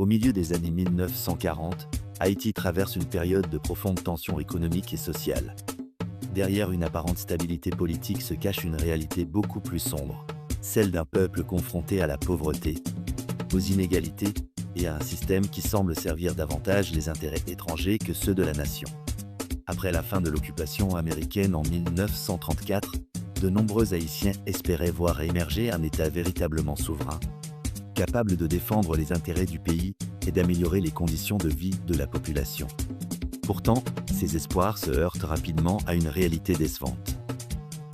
Au milieu des années 1940, Haïti traverse une période de profonde tension économique et sociale. Derrière une apparente stabilité politique se cache une réalité beaucoup plus sombre, celle d'un peuple confronté à la pauvreté, aux inégalités et à un système qui semble servir davantage les intérêts étrangers que ceux de la nation. Après la fin de l'occupation américaine en 1934, de nombreux Haïtiens espéraient voir émerger un État véritablement souverain, capable de défendre les intérêts du pays et d'améliorer les conditions de vie de la population. Pourtant, ces espoirs se heurtent rapidement à une réalité décevante.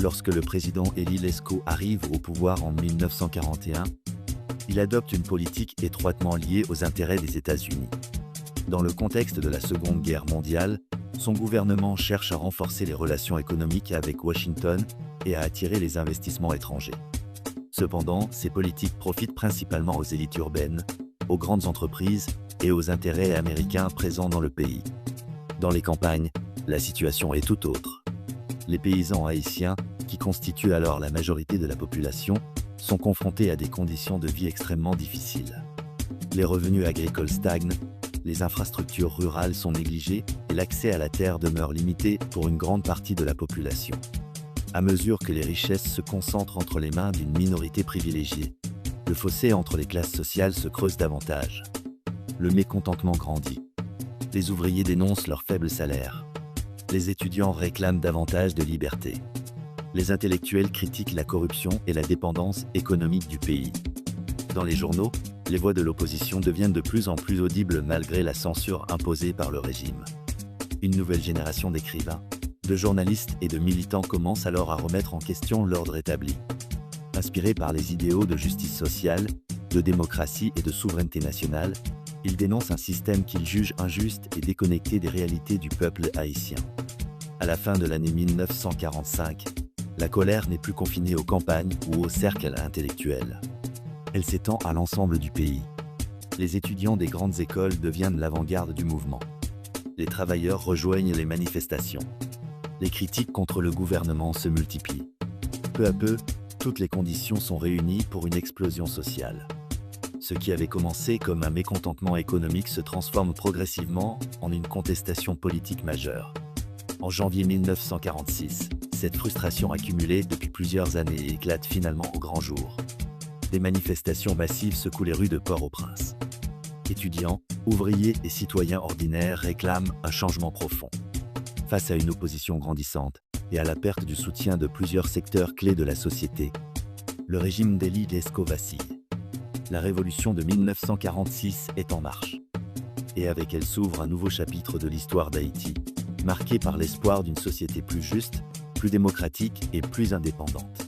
Lorsque le président Élie Lescaut arrive au pouvoir en 1941, il adopte une politique étroitement liée aux intérêts des États-Unis. Dans le contexte de la Seconde Guerre mondiale, son gouvernement cherche à renforcer les relations économiques avec Washington et à attirer les investissements étrangers. Cependant, ces politiques profitent principalement aux élites urbaines, aux grandes entreprises et aux intérêts américains présents dans le pays. Dans les campagnes, la situation est tout autre. Les paysans haïtiens, qui constituent alors la majorité de la population, sont confrontés à des conditions de vie extrêmement difficiles. Les revenus agricoles stagnent, les infrastructures rurales sont négligées et l'accès à la terre demeure limité pour une grande partie de la population. À mesure que les richesses se concentrent entre les mains d'une minorité privilégiée, le fossé entre les classes sociales se creuse davantage. Le mécontentement grandit. Les ouvriers dénoncent leurs faibles salaires. Les étudiants réclament davantage de liberté. Les intellectuels critiquent la corruption et la dépendance économique du pays. Dans les journaux, les voix de l'opposition deviennent de plus en plus audibles malgré la censure imposée par le régime. Une nouvelle génération d'écrivains, de journalistes et de militants commence alors à remettre en question l'ordre établi. Inspirés par les idéaux de justice sociale, de démocratie et de souveraineté nationale, ils dénoncent un système qu'ils jugent injuste et déconnecté des réalités du peuple haïtien. À la fin de l'année 1945, la colère n'est plus confinée aux campagnes ou aux cercles intellectuels. Elle s'étend à l'ensemble du pays. Les étudiants des grandes écoles deviennent l'avant-garde du mouvement. Les travailleurs rejoignent les manifestations. Les critiques contre le gouvernement se multiplient. Peu à peu, toutes les conditions sont réunies pour une explosion sociale. Ce qui avait commencé comme un mécontentement économique se transforme progressivement en une contestation politique majeure. En janvier 1946, cette frustration accumulée depuis plusieurs années éclate finalement au grand jour. Des manifestations massives secouent les rues de Port-au-Prince. Étudiants, ouvriers et citoyens ordinaires réclament un changement profond. Face à une opposition grandissante et à la perte du soutien de plusieurs secteurs clés de la société, le régime d'Élie Lescaut vacille. La révolution de 1946 est en marche. Et avec elle s'ouvre un nouveau chapitre de l'histoire d'Haïti, marqué par l'espoir d'une société plus juste, plus démocratique et plus indépendante.